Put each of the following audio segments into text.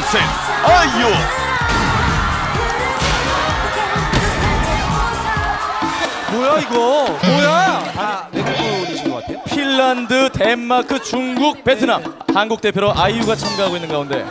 present IU. 뭐야 이거? 뭐야? 다 외국분이신 것 같아요? 핀란드, 덴마크, 중국, 베트남 한국 대표로 아이유가 참가하고 있는 가운데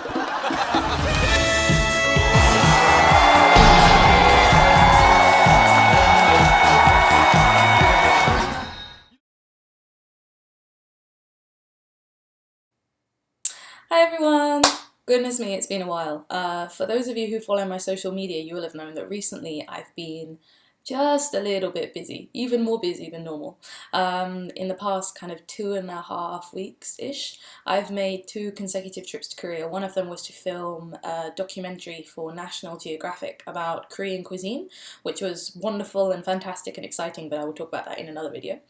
Hi everyone! Goodness me, it's been a while. For those of you who follow my social media, you will have known that recently I've been just a little bit busy, even more busy than normal. In the past kind of 2.5 weeks-ish, I've made 2 consecutive trips to Korea. One of them was to film a documentary for National Geographic about Korean cuisine, which was wonderful and fantastic and exciting, but I will talk about that in another video.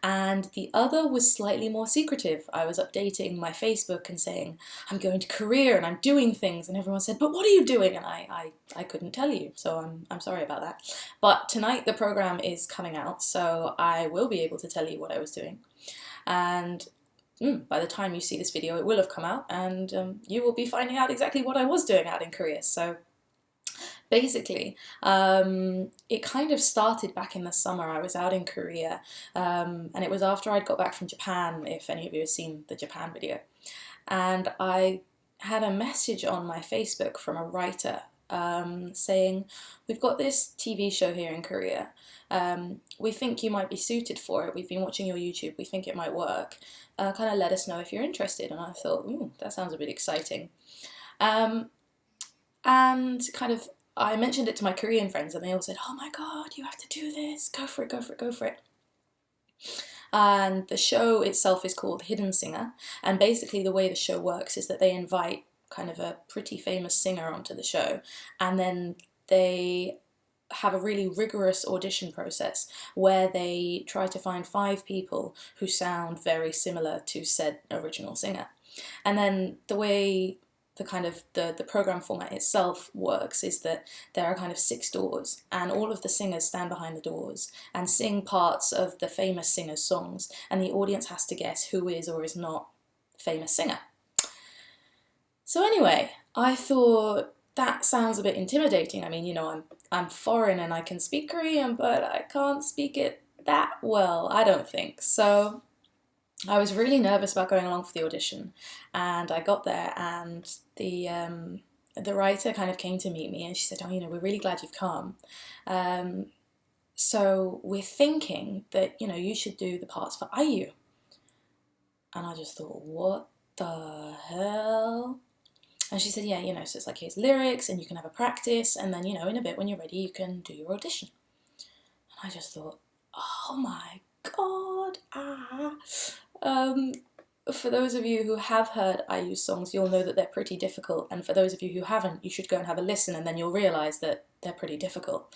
And the other was slightly more secretive. I was updating my Facebook and saying, I'm going to Korea and I'm doing things, and everyone said, but what are you doing? And I couldn't tell you, so I'm sorry about that. But tonight the program is coming out, so I will be able to tell you what I was doing. And by the time you see this video, it will have come out, and you will be finding out exactly what I was doing out in Korea. So basically, it kind of started back in the summer. I was out in Korea, and it was after I'd got back from Japan, if any of you have seen the Japan video. And I had a message on my Facebook from a writer saying, we've got this TV show here in Korea. We think you might be suited for it. We've been watching your YouTube. We think it might work. Kind of let us know if you're interested. And I thought, ooh, that sounds a bit exciting. And kind of, I mentioned it to my Korean friends and they all said, oh my God, you have to do this. Go for it, go for it, go for it. And the show itself is called Hidensinger. And basically the way the show works is that they invite kind of a pretty famous singer onto the show, and then they have a really rigorous audition process where they try to find 5 people who sound very similar to said original singer. And then the way the kind of the program format itself works is that there are kind of 6 doors, and all of the singers stand behind the doors and sing parts of the famous singer's songs, and the audience has to guess who is or is not famous singer. So anyway, I thought that sounds a bit intimidating. I mean, you know, I'm foreign and I can speak Korean, but I can't speak it that well, I don't think. So I was really nervous about going along for the audition, and I got there, and the writer kind of came to meet me and she said, oh, you know, we're really glad you've come. So we're thinking that, you know, you should do the parts for IU. And I just thought, what the hell? And she said, yeah, you know, so it's like, here's lyrics and you can have a practice, and then, you know, in a bit when you're ready, you can do your audition. And I just thought, oh my God. For those of you who have heard IU songs, you'll know that they're pretty difficult. And for those of you who haven't, you should go and have a listen, and then you'll realise that they're pretty difficult.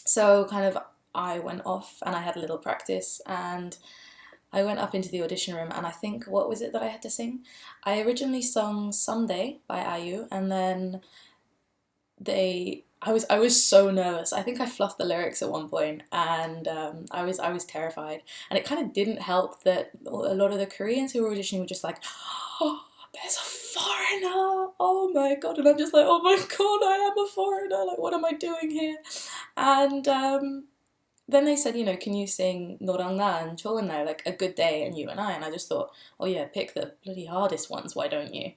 So kind of I went off and I had a little practice, and I went up into the audition room, and I think, what was it that I had to sing? I originally sung Someday by IU, and then I was so nervous. I think I fluffed the lyrics at one point, and I was terrified. And it kind of didn't help that a lot of the Koreans who were auditioning were just like, oh, there's a foreigner, oh my God. And I'm just like, oh my God, I am a foreigner, like what am I doing here? And then they said, you know, can you sing 너랑 나 and 좋은 날, like a good day and you and I? And I just thought, oh yeah, pick the bloody hardest ones, why don't you?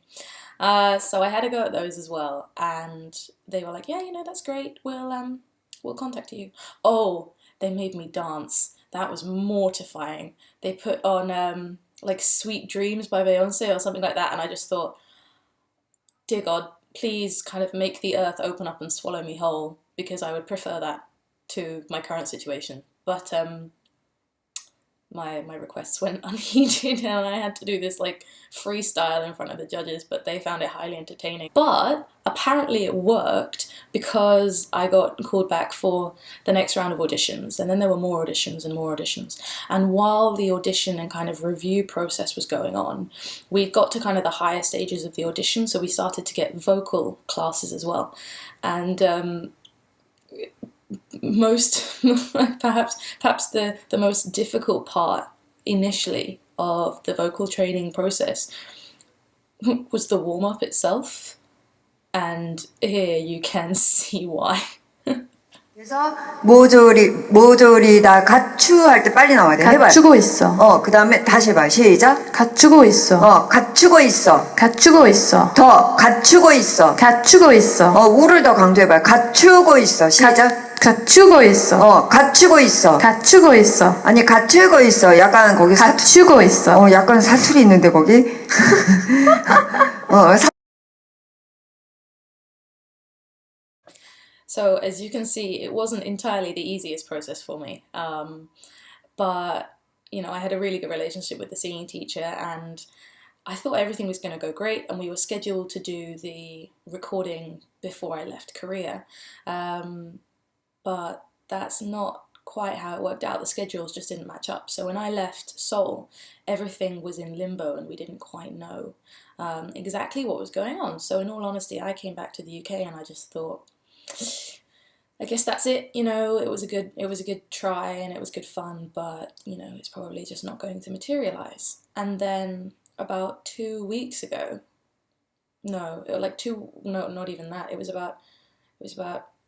So I had a go at those as well, and they were like, yeah, you know, that's great, we'll contact you. Oh, they made me dance. That was mortifying. They put on like Sweet Dreams by Beyonce or something like that, and I just thought, dear God, please kind of make the earth open up and swallow me whole, because I would prefer that to my current situation. But my requests went unheeded, and I had to do this like freestyle in front of the judges, but they found it highly entertaining. But apparently it worked, because I got called back for the next round of auditions, and then there were more auditions and more auditions. And while the audition and kind of review process was going on, we got to kind of the higher stages of the audition, so we started to get vocal classes as well. And perhaps the most difficult part initially of the vocal training process was the warm-up itself. And here you can see why. 그래서 모조리 다 갖추할 때 빨리 나와야 돼. 해봐요. 갖추고 있어. 그 다음에 다시 해봐요. 시작. 갖추고 있어. 갖추고 있어. 갖추고 있어. 더 갖추고 있어. 갖추고 있어. 우를 더 강조해봐요. 갖추고 있어. 시작. 갖추고 있어. 갖추고 있어. 갖추고 있어. 아니 갖추고 있어. 약간 거기 갖추고 있어. 약간 사투리 있는데 거기. So as you can see, it wasn't entirely the easiest process for me. But, you know, I had a really good relationship with the singing teacher and I thought everything was going to go great, and we were scheduled to do the recording before I left Korea. But that's not quite how it worked out. The schedules just didn't match up. So when I left Seoul, everything was in limbo and we didn't quite know exactly what was going on. So in all honesty, I came back to the UK and I just thought, I guess that's it. You know, it was a good try and it was good fun, but you know, it's probably just not going to materialize. And then about 2 weeks ago, not even that. It was about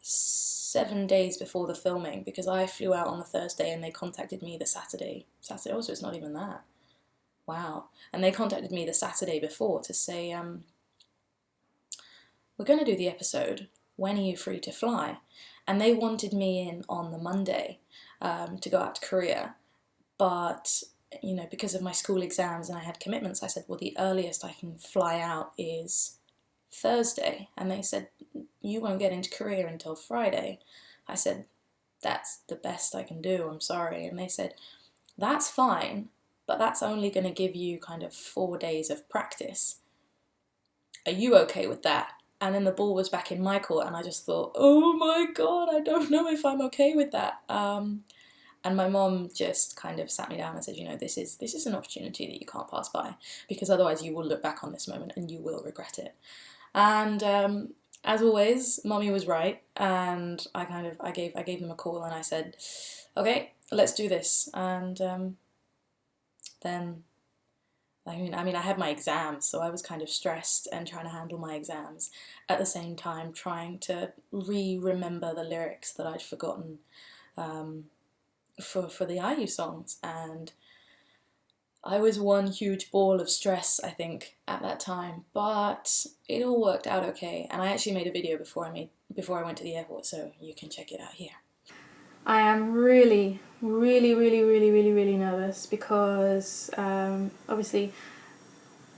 7 days before the filming, because I flew out on the Thursday and they contacted me the Saturday. Oh, so it's not even that. Wow. And they contacted me the Saturday before to say, we're going to do the episode. When are you free to fly? And they wanted me in on the Monday to go out to Korea. But, you know, because of my school exams and I had commitments, I said, well, the earliest I can fly out is Thursday. And they said, you won't get into Korea until Friday. I said, that's the best I can do, I'm sorry. And they said, that's fine, but that's only going to give you kind of 4 days of practice. Are you okay with that? And then the ball was back in my court and I just thought, oh my God, I don't know if I'm okay with that. And my mom just kind of sat me down and said, you know, this is an opportunity that you can't pass by, because otherwise you will look back on this moment and you will regret it. And as always, Mummy was right, and I gave them a call and I said, okay, let's do this. And then I had my exams, so I was kind of stressed and trying to handle my exams at the same time, trying to remember the lyrics that I'd forgotten for the IU songs. And I was one huge ball of stress, I think, at that time, but it all worked out okay. And I actually made a video before I went to the airport, so you can check it out here. I am really nervous because obviously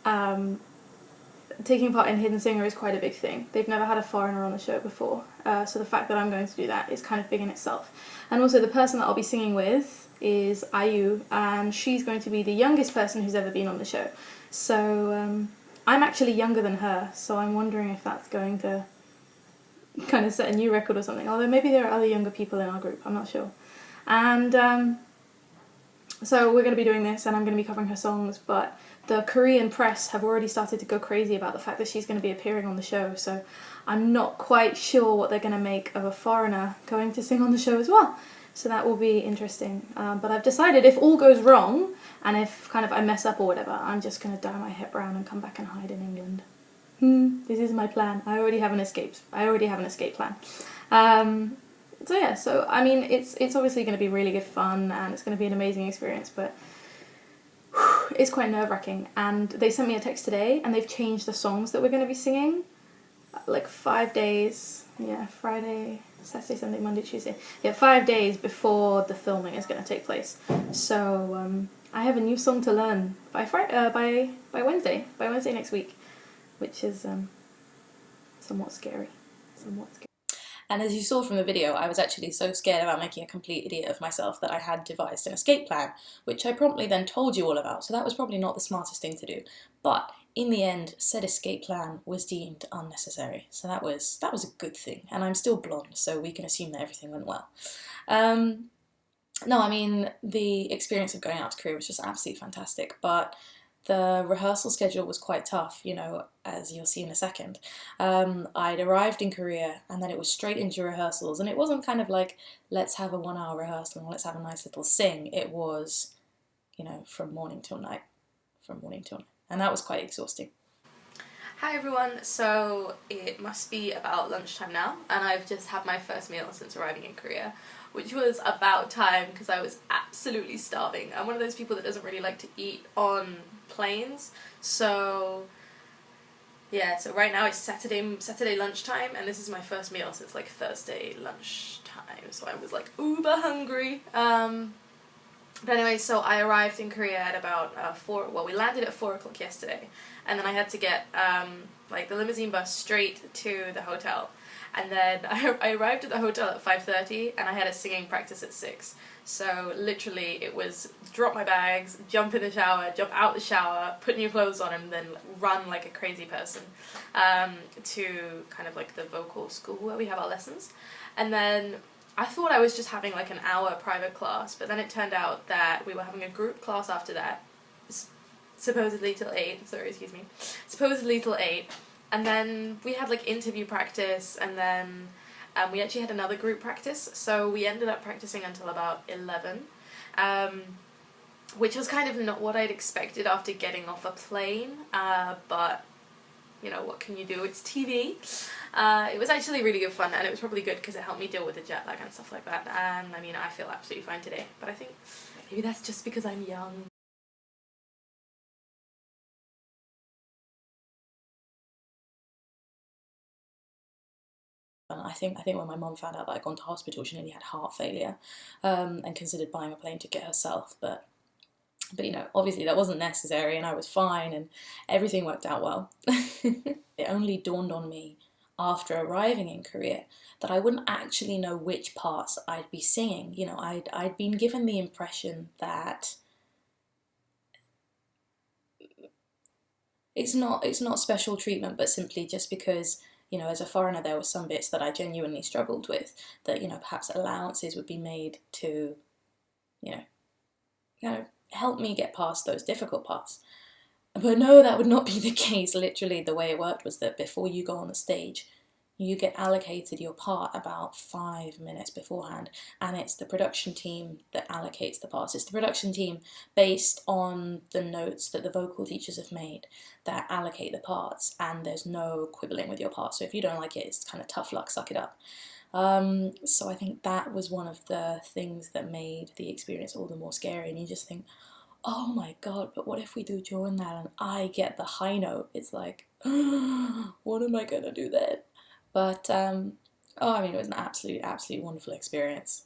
taking part in Hidensinger is quite a big thing. They've never had a foreigner on the show before, so the fact that I'm going to do that is kind of big in itself. And also the person that I'll be singing with is IU, and she's going to be the youngest person who's ever been on the show. So I'm actually younger than her, so I'm wondering if that's going to kind of set a new record or something, although maybe there are other younger people in our group, I'm not sure. And so we're going to be doing this and I'm going to be covering her songs, but the Korean press have already started to go crazy about the fact that she's going to be appearing on the show, so I'm not quite sure what they're going to make of a foreigner going to sing on the show as well. So that will be interesting. But I've decided if all goes wrong and if kind of I mess up or whatever, I'm just going to dye my hair brown and come back and hide in England. This is my plan. I already have an escape plan. So yeah, so I mean, it's obviously going to be really good fun and it's going to be an amazing experience, but it's quite nerve-wracking. And they sent me a text today and they've changed the songs that we're going to be singing, like 5 days, Friday, Saturday, Sunday, Monday, Tuesday, 5 days before the filming is going to take place. So I have a new song to learn by Wednesday next week, which is somewhat scary. And as you saw from the video, I was actually so scared about making a complete idiot of myself that I had devised an escape plan, which I promptly then told you all about, so that was probably not the smartest thing to do. But in the end, said escape plan was deemed unnecessary, so that was a good thing. And I'm still blonde, so we can assume that everything went well. No, I mean, the experience of going out to Korea was just absolutely fantastic, but the rehearsal schedule was quite tough, you know, as you'll see in a second. I'd arrived in Korea and then it was straight into rehearsals, and it wasn't kind of like, let's have a 1 hour rehearsal and let's have a nice little sing. It was, you know, from morning till night. And that was quite exhausting. Hi everyone, so it must be about lunchtime now, and I've just had my first meal since arriving in Korea, which was about time because I was absolutely starving. I'm one of those people that doesn't really like to eat on planes, so yeah, so right now it's Saturday lunchtime, and this is my first meal since like Thursday lunchtime, so I was like uber hungry. But anyway, so I arrived in Korea at about we landed at 4 o'clock yesterday, and then I had to get like the limousine bus straight to the hotel, and then I arrived at the hotel at 5:30, and I had a singing practice at 6. So literally it was drop my bags, jump in the shower, jump out the shower, put new clothes on, and then run like a crazy person to kind of like the vocal school where we have our lessons. And then I thought I was just having like an hour private class, but then it turned out that we were having a group class after that, supposedly till 8, supposedly till 8, and then we had like interview practice, and then we actually had another group practice, so we ended up practicing until about 11, which was kind of not what I'd expected after getting off a plane, but you know, what can you do? It's TV. It was actually really good fun, and it was probably good because it helped me deal with the jet lag and stuff like that, and I mean, I feel absolutely fine today, but I think maybe that's just because I'm young. I think when my mum found out that I'd gone to hospital, she nearly had heart failure, and considered buying a plane ticket herself, but you know, obviously that wasn't necessary, and I was fine, and everything worked out well. It only dawned on me after arriving in Korea that I wouldn't actually know which parts I'd be singing. You know, I'd been given the impression that it's not special treatment, but simply just because, you know, as a foreigner there were some bits that I genuinely struggled with, that, you know, perhaps allowances would be made to, you know, kind of help me get past those difficult parts. But no, that would not be the case. Literally the way it worked was that before you go on the stage, you get allocated your part about 5 minutes beforehand, and it's the production team that allocates the parts. It's the production team, based on the notes that the vocal teachers have made, that allocate the parts, and there's no quibbling with your part. So if you don't like it, it's kind of tough luck, suck it up. So I think that was one of the things that made the experience all the more scary, and you just think, oh my god, but what if we do during that and I get the high note? It's like, what am I gonna do then? But oh, I mean, it was an absolutely wonderful experience.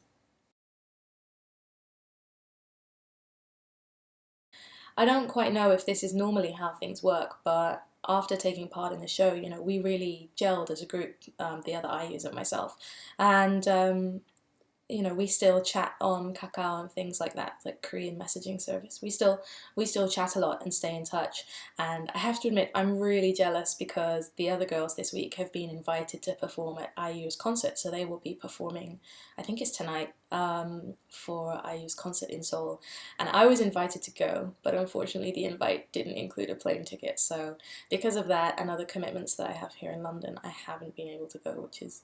I don't quite know if this is normally how things work, but after taking part in the show, you know, we really gelled as a group, the other IUs and myself, and you know, we still chat on Kakao and things like that, like Korean messaging service. We still chat a lot and stay in touch. And I have to admit, I'm really jealous because the other girls this week have been invited to perform at IU's concert. So they will be performing, I think it's tonight, for IU's concert in Seoul. And I was invited to go, but unfortunately the invite didn't include a plane ticket. So because of that and other commitments that I have here in London, I haven't been able to go, which is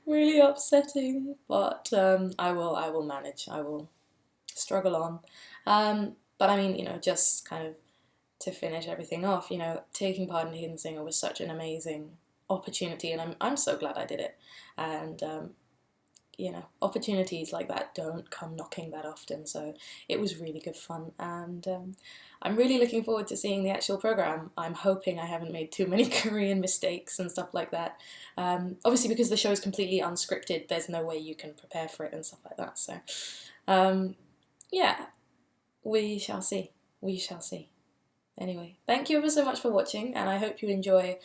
really upsetting. But I will manage. I will struggle on. But I mean, you know, just kind of to finish everything off, you know, taking part in Hidensinger was such an amazing opportunity, and I'm so glad I did it. And you know, opportunities like that don't come knocking that often, so it was really good fun, and I'm really looking forward to seeing the actual program. I'm hoping I haven't made too many Korean mistakes and stuff like that. Obviously, because the show is completely unscripted, there's no way you can prepare for it and stuff like that, so yeah, we shall see. Anyway, thank you ever so much for watching, and I hope you enjoy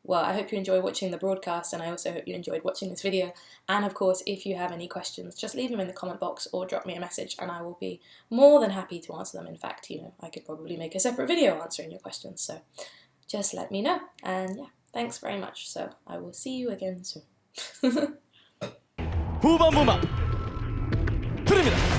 watching the broadcast, and I also hope you enjoyed watching this video. And of course, if you have any questions, just leave them in the comment box or drop me a message, and I will be more than happy to answer them. In fact, you know, I could probably make a separate video answering your questions, so just let me know. And yeah, thanks very much. So I will see you again soon. 후반부만 드립니다.